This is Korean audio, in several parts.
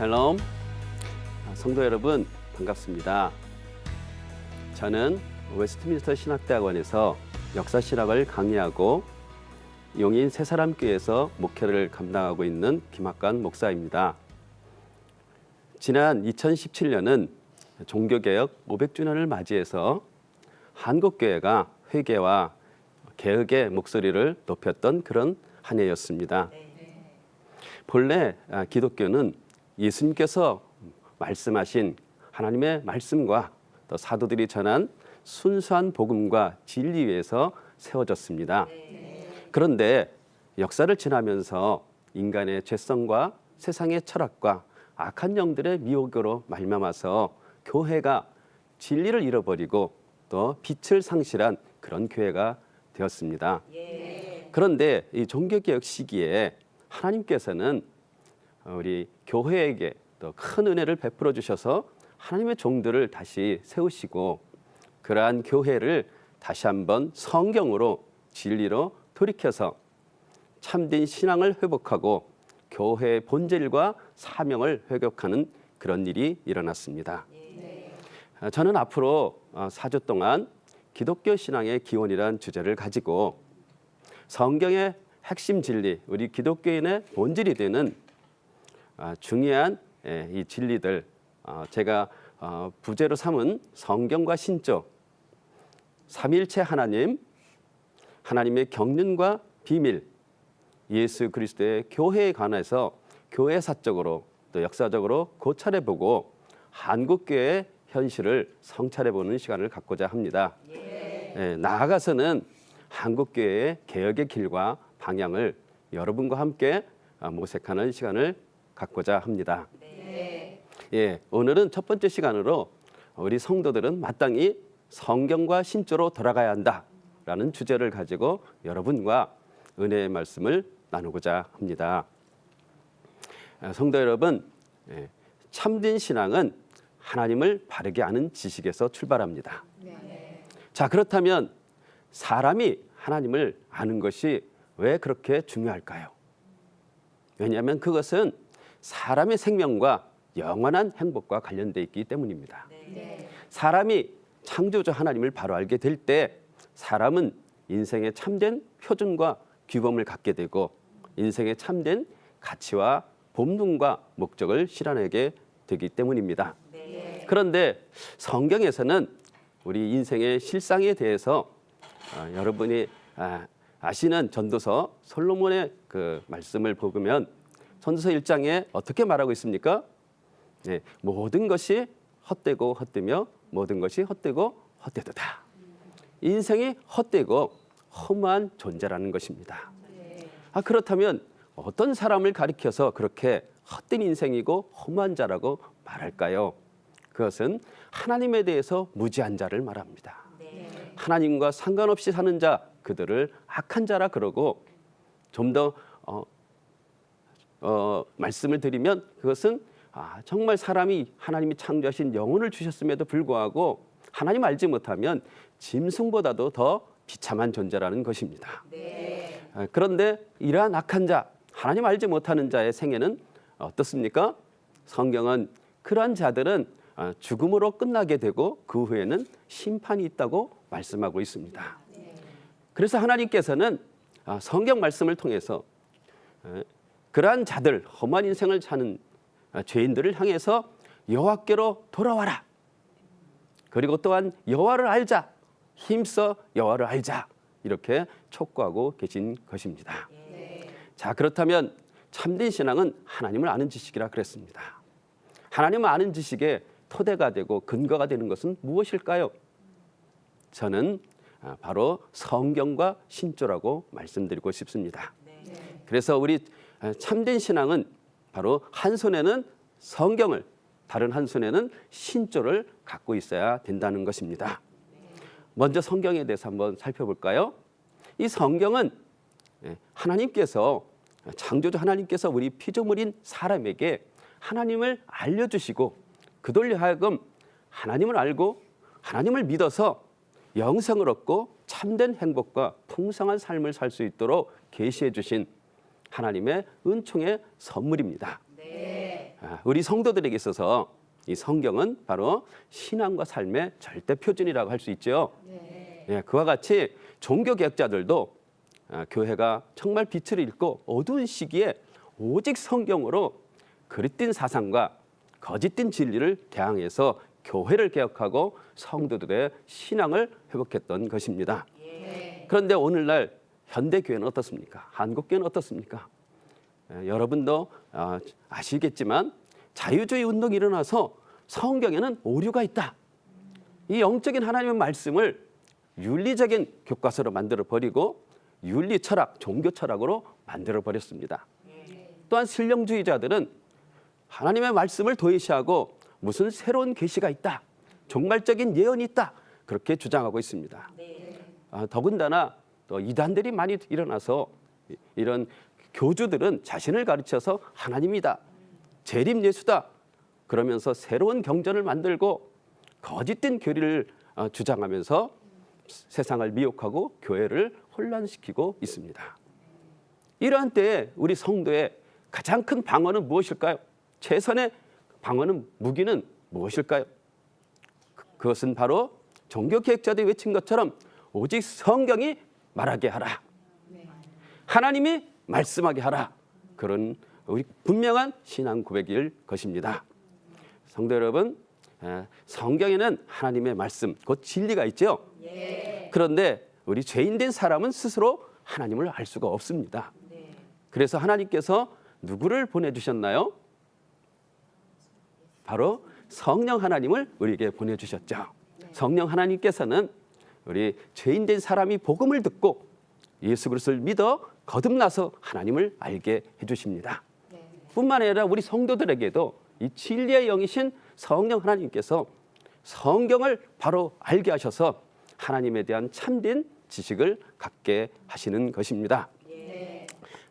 샬롬, 성도 여러분 반갑습니다. 저는 웨스트민스터 신학대학원에서 역사신학을 강의하고 용인 새사람교회에서 목회를 감당하고 있는 김학관 목사입니다. 지난 2017년은 종교개혁 500주년을 맞이해서 한국교회가 회개와 개혁의 목소리를 높였던 그런 한 해였습니다. 본래 기독교는 예수님께서 말씀하신 하나님의 말씀과 또 사도들이 전한 순수한 복음과 진리 위에서 세워졌습니다. 그런데 역사를 지나면서 인간의 죄성과 세상의 철학과 악한 영들의 미혹으로 말미암아서 교회가 진리를 잃어버리고 또 빛을 상실한 그런 교회가 되었습니다. 그런데 이 종교개혁 시기에 하나님께서는 우리 교회에게 또 큰 은혜를 베풀어 주셔서 하나님의 종들을 다시 세우시고 그러한 교회를 다시 한번 성경으로 진리로 돌이켜서 참된 신앙을 회복하고 교회의 본질과 사명을 회복하는 그런 일이 일어났습니다. 저는 앞으로 4주 동안 기독교 신앙의 기원이라는 주제를 가지고 성경의 핵심 진리, 우리 기독교인의 본질이 되는 중요한 이 진리들, 제가 부제로 삼은 성경과 신조, 삼일체 하나님, 하나님의 경륜과 비밀, 예수 그리스도의 교회에 관해서 교회사적으로 또 역사적으로 고찰해보고 한국교회의 현실을 성찰해보는 시간을 갖고자 합니다. 나아가서는 한국교회의 개혁의 길과 방향을 여러분과 함께 모색하는 시간을 갖고자 합니다. 오늘은 첫 번째 시간으로 우리 성도들은 마땅히 성경과 신조로 돌아가야 한다라는 주제를 가지고 여러분과 은혜의 말씀을 나누고자 합니다. 성도 여러분, 참된 신앙은 하나님을 바르게 아는 지식에서 출발합니다. 자, 그렇다면 사람이 하나님을 아는 것이 왜 그렇게 중요할까요? 왜냐하면 그것은 사람의 생명과 영원한 행복과 관련되어 있기 때문입니다. 사람이 창조주 하나님을 바로 알게 될 때 사람은 인생의 참된 표준과 규범을 갖게 되고 인생의 참된 가치와 본분과 목적을 실현하게 되기 때문입니다. 그런데 성경에서는 우리 인생의 실상에 대해서 여러분이 아시는 전도서 솔로몬의 그 말씀을 보면 전도서 1장에 어떻게 말하고 있습니까? 모든 것이 헛되고 헛되며 모든 것이 헛되고 헛되도다. 인생이 헛되고 허무한 존재라는 것입니다. 그렇다면 어떤 사람을 가리켜서 그렇게 헛된 인생이고 허무한 자라고 말할까요? 그것은 하나님에 대해서 무지한 자를 말합니다. 하나님과 상관없이 사는 자, 그들을 악한 자라 그러고 좀 더 말씀을 드리면 그것은 정말 사람이 하나님이 창조하신 영혼을 주셨음에도 불구하고 하나님 알지 못하면 짐승보다도 더 비참한 존재라는 것입니다. 그런데 이러한 악한 자, 하나님 알지 못하는 자의 생애는 어떻습니까? 성경은 그러한 자들은 죽음으로 끝나게 되고 그 후에는 심판이 있다고 말씀하고 있습니다. 그래서 하나님께서는 성경 말씀을 통해서 그러한 자들, 험한 인생을 사는 죄인들을 향해서 여호와께로 돌아와라. 그리고 또한 여호와를 알자. 힘써 여호와를 알자. 이렇게 촉구하고 계신 것입니다. 자, 그렇다면 참된 신앙은 하나님을 아는 지식이라 그랬습니다. 하나님을 아는 지식의 토대가 되고 근거가 되는 것은 무엇일까요? 저는 바로 성경과 신조라고 말씀드리고 싶습니다. 그래서 우리 참된 신앙은 바로 한 손에는 성경을, 다른 한 손에는 신조를 갖고 있어야 된다는 것입니다. 먼저 성경에 대해서 한번 살펴볼까요? 이 성경은 하나님께서, 창조주 하나님께서 우리 피조물인 사람에게 하나님을 알려주시고 그들로 하여금 하나님을 알고 하나님을 믿어서 영생을 얻고 참된 행복과 풍성한 삶을 살 수 있도록 계시해 주신 하나님의 은총의 선물입니다. 우리 성도들에게 있어서 이 성경은 바로 신앙과 삶의 절대 표준이라고 할 수 있죠. 예, 그와 같이 종교개혁자들도 교회가 정말 빛을 잃고 어두운 시기에 오직 성경으로 그릇된 사상과 거짓된 진리를 대항해서 교회를 개혁하고 성도들의 신앙을 회복했던 것입니다. 그런데 오늘날 현대교회는 어떻습니까? 한국교회는 어떻습니까? 여러분도 아시겠지만 자유주의 운동이 일어나서 성경에는 오류가 있다. 이 영적인 하나님의 말씀을 윤리적인 교과서로 만들어버리고 윤리 철학, 종교 철학으로 만들어버렸습니다. 또한 신령주의자들은 하나님의 말씀을 도외시하고 무슨 새로운 계시가 있다, 종말적인 예언이 있다, 그렇게 주장하고 있습니다. 더군다나 또 이단들이 많이 일어나서 이런 교주들은 자신을 가르쳐서 하나님이다, 재림 예수다 그러면서 새로운 경전을 만들고 거짓된 교리를 주장하면서 세상을 미혹하고 교회를 혼란시키고 있습니다. 이러한 때에 우리 성도의 가장 큰 방어는 무엇일까요? 최선의 방어는 무기는 무엇일까요? 그것은 바로 종교개혁자들이 외친 것처럼 오직 성경이 말하게 하라, 하나님이 말씀하게 하라, 그런 우리 분명한 신앙 고백일 것입니다. 성도 여러분, 성경에는 하나님의 말씀, 곧 진리가 있죠. 그런데 우리 죄인된 사람은 스스로 하나님을 알 수가 없습니다. 그래서 하나님께서 누구를 보내주셨나요? 바로 성령 하나님을 우리에게 보내주셨죠. 성령 하나님께서는 우리 죄인된 사람이 복음을 듣고 예수 그리스도를 믿어 거듭나서 하나님을 알게 해주십니다. 뿐만 아니라 우리 성도들에게도 이 진리의 영이신 성령 하나님께서 성경을 바로 알게 하셔서 하나님에 대한 참된 지식을 갖게 하시는 것입니다.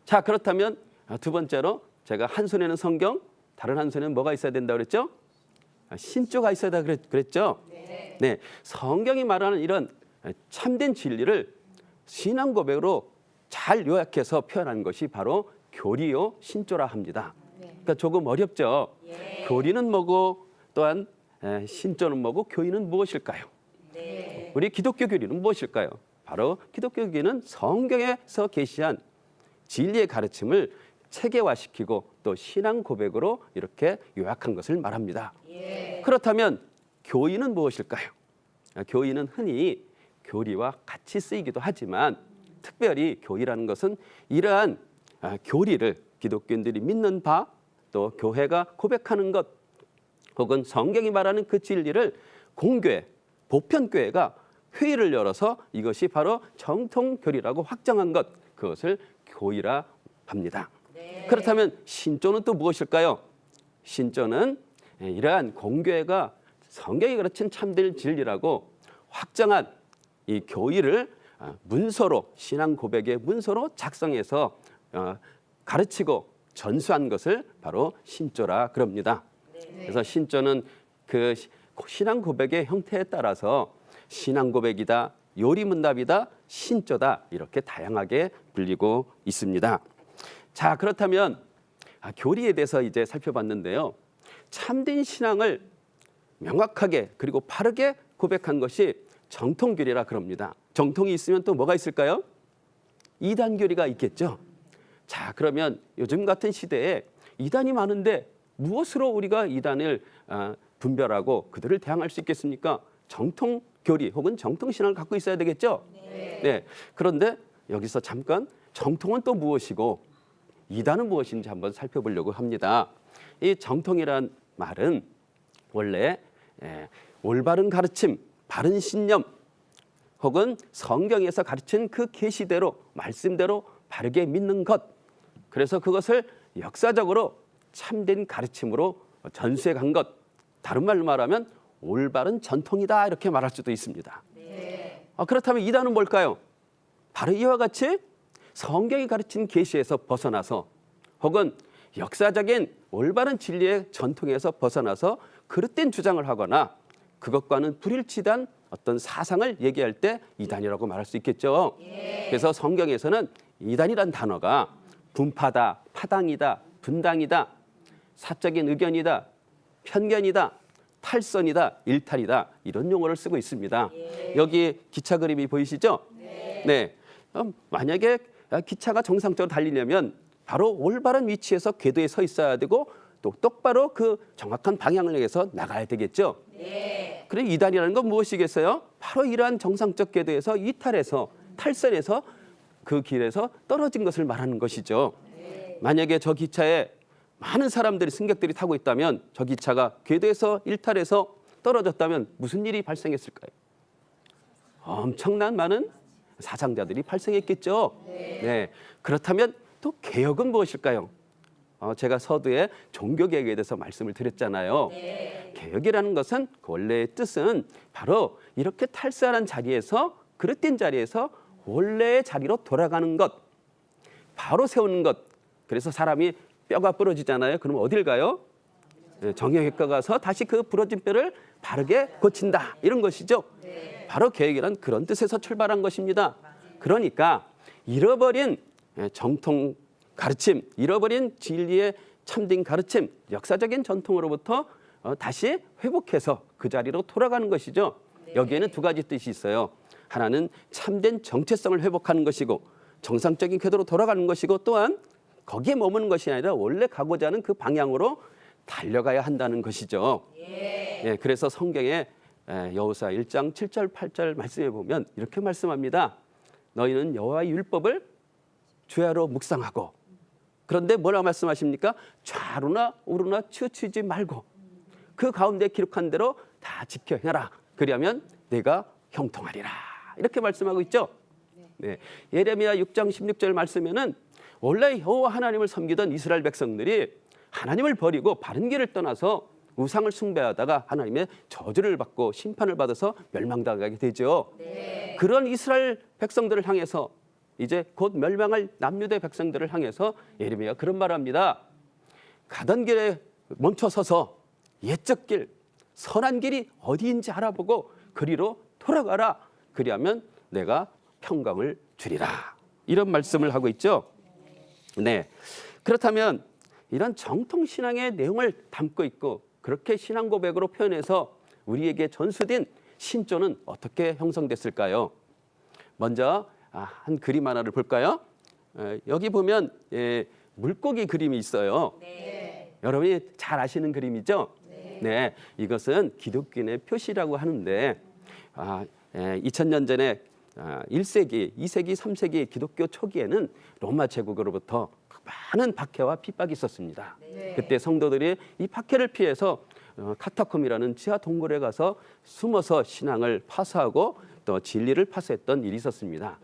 자, 그렇다면 두 번째로 제가 한 손에는 성경, 다른 한 손에는 뭐가 있어야 된다고 그랬죠? 신조가 있어야 된다고 그랬죠? 네, 성경이 말하는 이런 참된 진리를 신앙 고백으로 잘 요약해서 표현한 것이 바로 교리요 신조라 합니다. 그러니까 조금 어렵죠. 교리는 뭐고 또한 신조는 뭐고 교리는 무엇일까요? 우리 기독교 교리는 무엇일까요? 바로 기독교 교리는 성경에서 계시한 진리의 가르침을 체계화시키고 또 신앙 고백으로 이렇게 요약한 것을 말합니다. 그렇다면 교리는 무엇일까요? 교리는 흔히 교리와 같이 쓰이기도 하지만 특별히 교리라는 것은 이러한 교리를 기독교인들이 믿는 바, 또 교회가 고백하는 것, 혹은 성경이 말하는 그 진리를 공교회, 보편교회가 회의를 열어서 이것이 바로 정통교리라고 확정한 것, 그것을 교리라 합니다. 그렇다면 신조는 또 무엇일까요? 신조는 이러한 공교회가 성경이 가르친 참된 진리라고 확정한 이 교리를 문서로, 신앙 고백의 문서로 작성해서 가르치고 전수한 것을 바로 신조라 그럽니다. 그래서 신조는 그 신앙 고백의 형태에 따라서 신앙 고백이다, 요리문답이다, 신조다 이렇게 다양하게 불리고 있습니다. 자, 그렇다면 교리에 대해서 이제 살펴봤는데요. 참된 신앙을 명확하게 그리고 바르게 고백한 것이 정통교리라 그럽니다. 정통이 있으면 또 뭐가 있을까요? 이단교리가 있겠죠. 자, 그러면 요즘 같은 시대에 이단이 많은데 무엇으로 우리가 이단을 분별하고 그들을 대항할 수 있겠습니까? 정통교리 혹은 정통신앙을 갖고 있어야 되겠죠. 네. 그런데 여기서 잠깐 정통은 또 무엇이고 이단은 무엇인지 한번 살펴보려고 합니다. 이 정통이란 말은 원래 올바른 가르침, 바른 신념 혹은 성경에서 가르친 그 계시대로 말씀대로 바르게 믿는 것, 그래서 그것을 역사적으로 참된 가르침으로 전수해 간 것, 다른 말로 말하면 올바른 전통이다 이렇게 말할 수도 있습니다. 그렇다면 이단은 뭘까요? 바로 이와 같이 성경이 가르친 계시에서 벗어나서 혹은 역사적인 올바른 진리의 전통에서 벗어나서 그릇된 주장을 하거나 그것과는 불일치한 어떤 사상을 얘기할 때 이단이라고 말할 수 있겠죠. 그래서 성경에서는 이단이란 단어가 분파다, 파당이다, 분당이다, 사적인 의견이다, 편견이다, 탈선이다, 일탈이다 이런 용어를 쓰고 있습니다. 여기 기차 그림이 보이시죠? 네. 만약에 기차가 정상적으로 달리려면 바로 올바른 위치에서 궤도에 서 있어야 되고 또 똑바로 그 정확한 방향을 향해서 나가야 되겠죠. 그럼 이단이라는 건 무엇이겠어요? 바로 이러한 정상적 궤도에서 이탈해서 탈선해서 그 길에서 떨어진 것을 말하는 것이죠. 만약에 저 기차에 많은 사람들이 승객들이 타고 있다면 저 기차가 궤도에서 일탈해서 떨어졌다면 무슨 일이 발생했을까요? 엄청난 많은 사상자들이 발생했겠죠. 네. 그렇다면 또 개혁은 무엇일까요? 제가 서두에 종교개혁에 대해서 말씀을 드렸잖아요. 개혁이라는 것은 그 원래의 뜻은 바로 이렇게 탈선한 자리에서 그릇된 자리에서 원래의 자리로 돌아가는 것, 바로 세우는 것. 그래서 사람이 뼈가 부러지잖아요. 그럼 어딜 가요? 정형외과 가서 다시 그 부러진 뼈를 바르게 고친다. 이런 것이죠. 바로 개혁이란 그런 뜻에서 출발한 것입니다. 그러니까 잃어버린 정통 가르침, 잃어버린 진리의 참된 가르침, 역사적인 전통으로부터 다시 회복해서 그 자리로 돌아가는 것이죠. 여기에는 두 가지 뜻이 있어요. 하나는 참된 정체성을 회복하는 것이고 정상적인 궤도로 돌아가는 것이고 또한 거기에 머무는 것이 아니라 원래 가고자 하는 그 방향으로 달려가야 한다는 것이죠. 그래서 성경에 여호수아 1장 7절 8절 말씀해 보면 이렇게 말씀합니다. 너희는 여호와의 율법을 주야로 묵상하고 그런데 뭐라고 말씀하십니까? 좌로나 우로나 치우치지 말고 그 가운데 기록한 대로 다 지켜 행하라. 그리하면 내가 형통하리라. 이렇게 말씀하고 있죠. 예레미야 6장 16절 말씀에는 원래 여호와 하나님을 섬기던 이스라엘 백성들이 하나님을 버리고 바른 길을 떠나서 우상을 숭배하다가 하나님의 저주를 받고 심판을 받아서 멸망당하게 되죠. 그런 이스라엘 백성들을 향해서 이제 곧 멸망할 남유대 백성들을 향해서 예레미야가 그런 말을 합니다. 가던 길에 멈춰서서 옛적 길, 선한 길이 어디인지 알아보고 그리로 돌아가라. 그리하면 내가 평강을 주리라. 이런 말씀을 하고 있죠. 네. 그렇다면 이런 정통신앙의 내용을 담고 있고 그렇게 신앙 고백으로 표현해서 우리에게 전수된 신조는 어떻게 형성됐을까요? 먼저 한 그림 하나를 볼까요? 여기 보면 물고기 그림이 있어요. 여러분이 잘 아시는 그림이죠? 네. 이것은 기독교인의 표시라고 하는데 2000년 전에 1세기, 2세기, 3세기 기독교 초기에는 로마 제국으로부터 많은 박해와 핍박이 있었습니다. 그때 성도들이 이 박해를 피해서 카타콤이라는 지하 동굴에 가서 숨어서 신앙을 파수하고 또 진리를 파수했던 일이 있었습니다.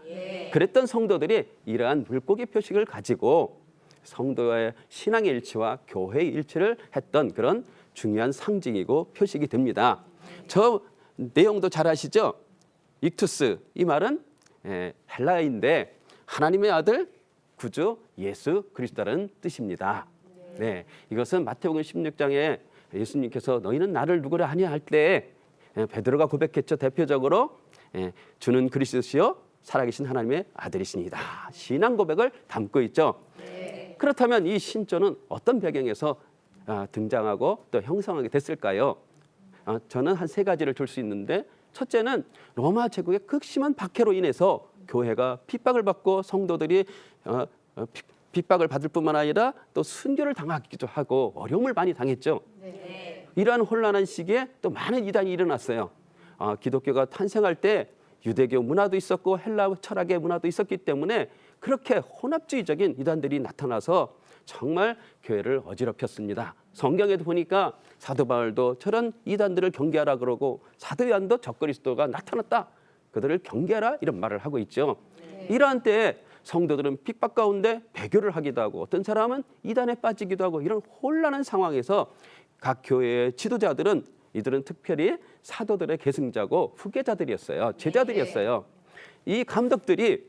그랬던 성도들이 이러한 물고기 표식을 가지고 성도의 신앙의 일치와 교회의 일치를 했던 그런 중요한 상징이고 표식이 됩니다. 저 내용도 잘 아시죠? 익투스, 이 말은 헬라어인데 하나님의 아들 구주 예수 그리스도라는 뜻입니다. 네, 이것은 마태복음 16장에 예수님께서 너희는 나를 누구라 하냐 할 때 베드로가 고백했죠. 대표적으로 주는 그리스도시요 살아계신 하나님의 아들이시니다. 신앙 고백을 담고 있죠. 그렇다면 이 신조는 어떤 배경에서 등장하고 또 형성하게 됐을까요? 저는 한 세 가지를 들 수 있는데 첫째는 로마 제국의 극심한 박해로 인해서 교회가 핍박을 받고 성도들이 핍박을 받을 뿐만 아니라 또 순교를 당하기도 하고 어려움을 많이 당했죠. 이러한 혼란한 시기에 또 많은 이단이 일어났어요. 기독교가 탄생할 때 유대교 문화도 있었고 헬라 철학의 문화도 있었기 때문에 그렇게 혼합주의적인 이단들이 나타나서 정말 교회를 어지럽혔습니다. 성경에도 보니까 사도 바울도 저런 이단들을 경계하라 그러고 사도 요한도 적그리스도가 나타났다. 그들을 경계하라 이런 말을 하고 있죠. 이러한 때에 성도들은 핍박 가운데 배교를 하기도 하고 어떤 사람은 이단에 빠지기도 하고 이런 혼란한 상황에서 각 교회의 지도자들은 이들은 특별히 사도들의 계승자고 후계자들이었어요. 제자들이었어요. 이 감독들이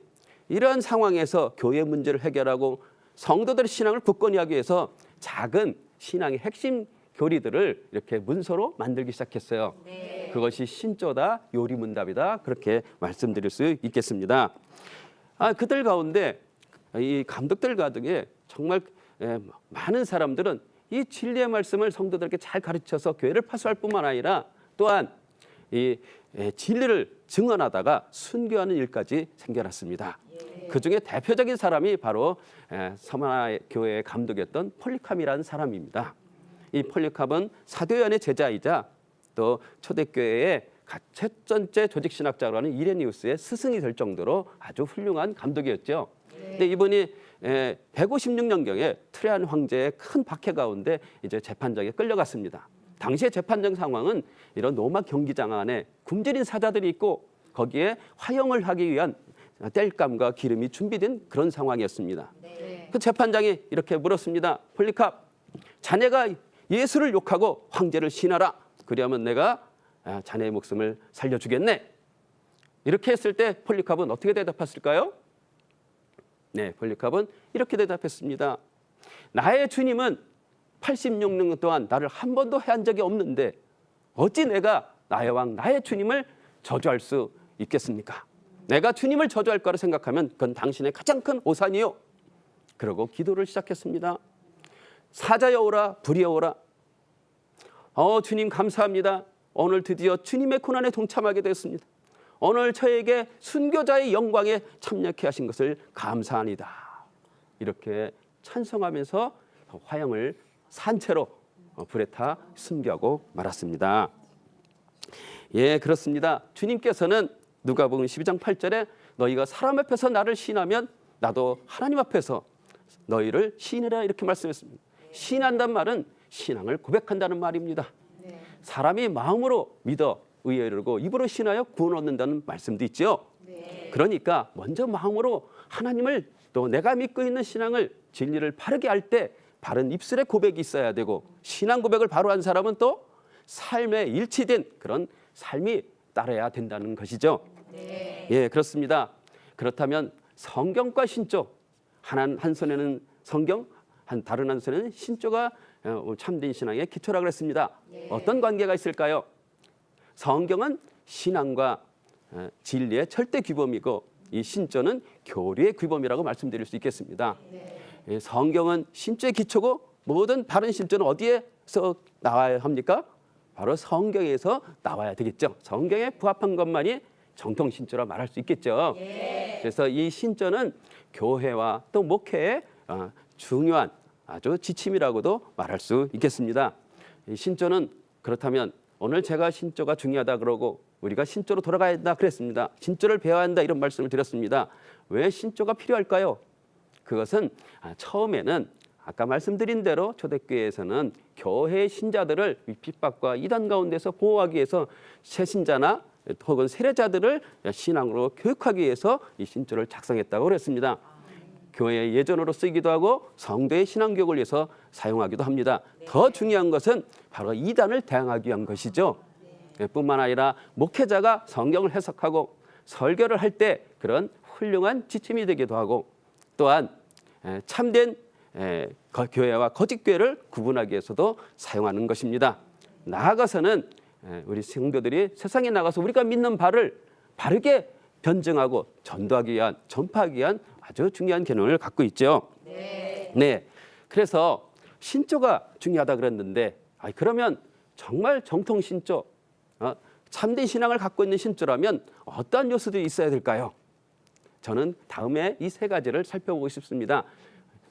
이러한 상황에서 교회 문제를 해결하고 성도들의 신앙을 굳건히 하기 위해서 작은 신앙의 핵심 교리들을 이렇게 문서로 만들기 시작했어요. 그것이 신조다, 요리문답이다 그렇게 말씀드릴 수 있겠습니다. 그들 가운데 이 감독들 가운데 정말 많은 사람들은 이 진리의 말씀을 성도들에게 잘 가르쳐서 교회를 파수할 뿐만 아니라 또한 이 진리를 증언하다가 순교하는 일까지 생겨났습니다. 그중에 대표적인 사람이 바로 서머나 교회의 감독이었던 폴리캅이라는 사람입니다. 이 폴리캅은 사도연의 제자이자 또 초대교회의 첫 번째 조직신학자로 하는 이레니우스의 스승이 될 정도로 아주 훌륭한 감독이었죠. 근데 이분이 156년경에 트레안 황제의 큰 박해 가운데 이제 재판장에 끌려갔습니다. 당시의 재판장 상황은 이런 로마 경기장 안에 굶주린 사자들이 있고 거기에 화형을 하기 위한 땔감과 기름이 준비된 그런 상황이었습니다. 그 재판장이 이렇게 물었습니다. 폴리캅, 자네가 예수를 욕하고 황제를 신하라. 그리하면 내가 자네의 목숨을 살려주겠네. 이렇게 했을 때 폴리캅은 어떻게 대답했을까요? 네, 폴리캅은 이렇게 대답했습니다. 나의 주님은 86년 동안 나를 한 번도 해한 적이 없는데 어찌 내가 나의 왕, 나의 주님을 저주할 수 있겠습니까? 내가 주님을 저주할 거라 생각하면 그건 당신의 가장 큰 오산이요. 그러고 기도를 시작했습니다. 사자여오라, 불이여오라. 주님 감사합니다. 오늘 드디어 주님의 고난에 동참하게 되었습니다. 오늘 저에게 순교자의 영광에 참여케 하신 것을 감사합니다. 이렇게 찬송하면서 화형을 산채로 불에 타 순교하고 말았습니다. 예, 그렇습니다. 주님께서는 누가복음 12장 8절에 너희가 사람 앞에서 나를 시인하면 나도 하나님 앞에서 너희를 시인해라 이렇게 말씀했습니다. 시인한다는 말은 신앙을 고백한다는 말입니다. 사람이 마음으로 믿어 의에 이르고 입으로 신하여 구원 얻는다는 말씀도 있죠. 그러니까 먼저 마음으로 하나님을 또 내가 믿고 있는 신앙을 진리를 바르게 할 때 바른 입술의 고백이 있어야 되고 신앙 고백을 바로 한 사람은 또 삶에 일치된 그런 삶이 따라야 된다는 것이죠. 예, 그렇습니다. 그렇다면 성경과 신조, 한 손에는 성경, 다른 한 손에는 신조가 참된 신앙의 기초라고 했습니다. 어떤 관계가 있을까요? 성경은 신앙과 진리의 절대 규범이고 이 신조는 교리의 규범이라고 말씀드릴 수 있겠습니다. 성경은 신조의 기초고 모든 다른 신조는 어디에서 나와야 합니까? 바로 성경에서 나와야 되겠죠. 성경에 부합한 것만이 정통 신조라 말할 수 있겠죠. 그래서 이 신조는 교회와 또 목회의 중요한 아주 지침이라고도 말할 수 있겠습니다. 이 신조는 그렇다면 오늘 제가 신조가 중요하다 그러고 우리가 신조로 돌아가야 한다 그랬습니다. 신조를 배워야 한다 이런 말씀을 드렸습니다. 왜 신조가 필요할까요? 그것은 처음에는 아까 말씀드린 대로 초대교회에서는 교회의 신자들을 핍박과 이단 가운데서 보호하기 위해서 새신자나 혹은 세례자들을 신앙으로 교육하기 위해서 이 신조를 작성했다고 그랬습니다. 교회의 예전으로 쓰기도 하고 성도의 신앙교육을 위해서 사용하기도 합니다. 더 중요한 것은 바로 이단을 대항하기 위한 것이죠. 뿐만 아니라 목회자가 성경을 해석하고 설교를 할 때 그런 훌륭한 지침이 되기도 하고 또한 참된 교회와 거짓 교회를 구분하기 위해서도 사용하는 것입니다. 나아가서는 우리 성도들이 세상에 나가서 우리가 믿는 바를 바르게 변증하고 전도하기 위한, 전파하기 위한 아주 중요한 개념을 갖고 있죠. 네. 그래서 신조가 중요하다 그랬는데 그러면 정말 정통 신조, 참된 신앙을 갖고 있는 신조라면 어떠한 요소들이 있어야 될까요? 저는 다음에 이 세 가지를 살펴보고 싶습니다.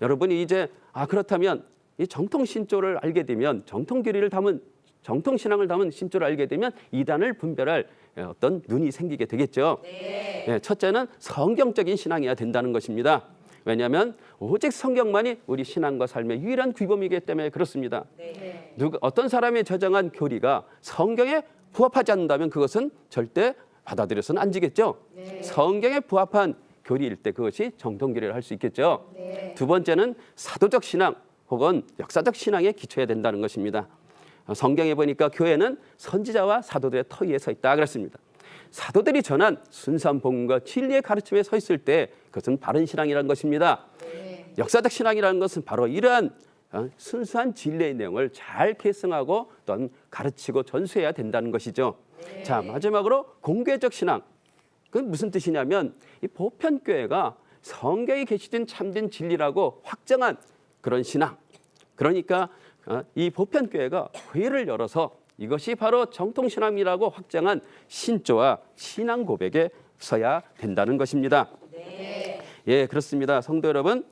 여러분이 이제 그렇다면 이 정통 신조를 알게 되면 정통 교리를 담은 정통 신앙을 담은 신조를 알게 되면 이단을 분별할 어떤 눈이 생기게 되겠죠. 네, 첫째는 성경적인 신앙이어야 된다는 것입니다. 왜냐하면 오직 성경만이 우리 신앙과 삶의 유일한 규범이기 때문에 그렇습니다. 어떤 사람의 저장한 교리가 성경에 부합하지 않는다면 그것은 절대 받아들여서는 안 되겠죠. 성경에 부합한 교리일 때 그것이 정통 교리를 할 수 있겠죠. 두 번째는 사도적 신앙 혹은 역사적 신앙에 기초해야 된다는 것입니다. 성경에 보니까 교회는 선지자와 사도들의 터 위에 서 있다 그랬습니다. 사도들이 전한 순수한 복음과 진리의 가르침에 서 있을 때 그것은 바른 신앙이라는 것입니다. 역사적 신앙이라는 것은 바로 이러한 순수한 진리의 내용을 잘 계승하고 또한 가르치고 전수해야 된다는 것이죠. 자, 마지막으로 공개적 신앙. 그건 무슨 뜻이냐면 이 보편교회가 성경에 게시된 참된 진리라고 확정한 그런 신앙. 그러니까 이 보편교회가 회의를 열어서 이것이 바로 정통신앙이라고 확정한 신조와 신앙 고백에 서야 된다는 것입니다. 네. 예, 그렇습니다. 성도 여러분,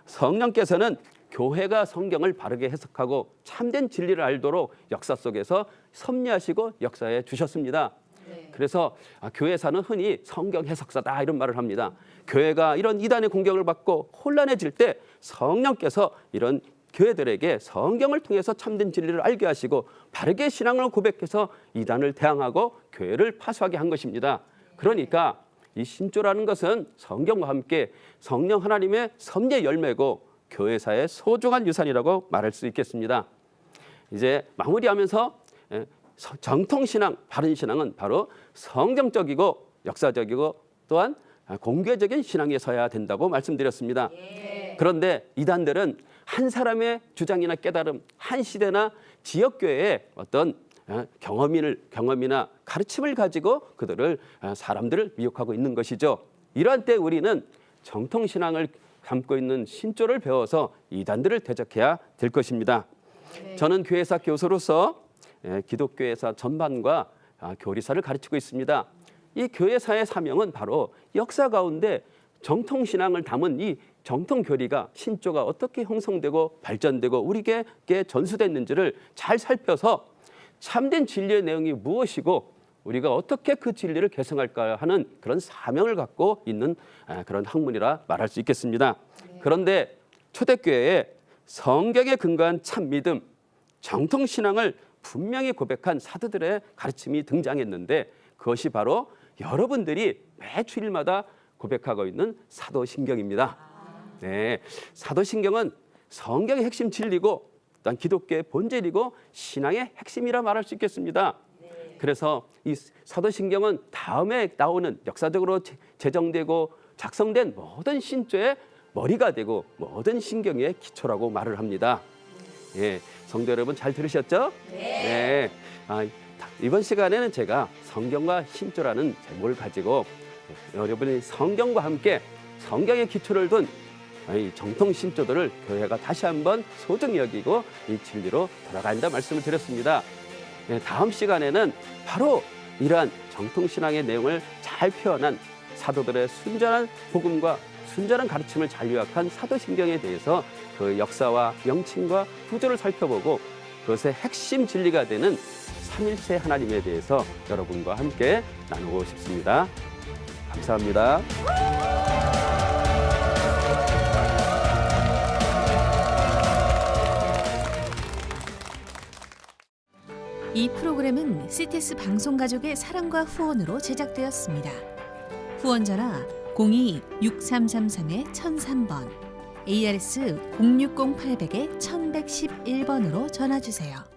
성령께서는 교회가 성경을 바르게 해석하고 참된 진리를 알도록 역사 속에서 섭리하시고 역사해 주셨습니다. 네. 그래서 교회사는 흔히 성경 해석사다 이런 말을 합니다. 교회가 이런 이단의 공격을 받고 혼란해질 때 성령께서 이런 교회들에게 성경을 통해서 참된 진리를 알게 하시고 바르게 신앙을 고백해서 이단을 대항하고 교회를 파수하게 한 것입니다. 그러니까 이 신조라는 것은 성경과 함께 성령 하나님의 섭리의 열매고 교회사의 소중한 유산이라고 말할 수 있겠습니다. 이제 마무리하면서 정통신앙, 바른 신앙은 바로 성경적이고 역사적이고 또한 공개적인 신앙에 서야 된다고 말씀드렸습니다. 그런데 이단들은 한 사람의 주장이나 깨달음, 한 시대나 지역교회의 어떤 경험이나 가르침을 가지고 그들을 사람들을 미혹하고 있는 것이죠. 이러한 때 우리는 정통신앙을 담고 있는 신조를 배워서 이단들을 대적해야 될 것입니다. 저는 교회사 교수로서 기독교회사 전반과 교리사를 가르치고 있습니다. 이 교회사의 사명은 바로 역사 가운데 정통신앙을 담은 이 정통교리가 신조가 어떻게 형성되고 발전되고 우리에게 전수됐는지를 잘 살펴서 참된 진리의 내용이 무엇이고 우리가 어떻게 그 진리를 개성할까 하는 그런 사명을 갖고 있는 그런 학문이라 말할 수 있겠습니다. 그런데 초대교회에 성경에 근거한 참믿음, 정통신앙을 분명히 고백한 사도들의 가르침이 등장했는데 그것이 바로 여러분들이 매 주일마다 고백하고 있는 사도신경입니다. 네, 사도신경은 성경의 핵심 진리고 또한 기독교의 본질이고 신앙의 핵심이라 말할 수 있겠습니다. 그래서 이 사도신경은 다음에 나오는 역사적으로 제정되고 작성된 모든 신조의 머리가 되고 모든 신경의 기초라고 말을 합니다. 예, 성도 여러분 잘 들으셨죠? 네. 이번 시간에는 제가 성경과 신조라는 제목을 가지고 여러분이 성경과 함께 성경의 기초를 둔 정통 신조들을 교회가 다시 한번 소중히 여기고 이 진리로 돌아간다 말씀을 드렸습니다. 다음 시간에는 바로 이러한 정통신앙의 내용을 잘 표현한 사도들의 순전한 복음과 순전한 가르침을 잘 요약한 사도신경에 대해서 그 역사와 명칭과 구조를 살펴보고 그것의 핵심 진리가 되는 삼일체 하나님에 대해서 여러분과 함께 나누고 싶습니다. 감사합니다. 이 프로그램은 CTS 방송가족의 사랑과 후원으로 제작되었습니다. 후원 전화 02-6333-1003번, ARS 060-800-1111번으로 전화주세요.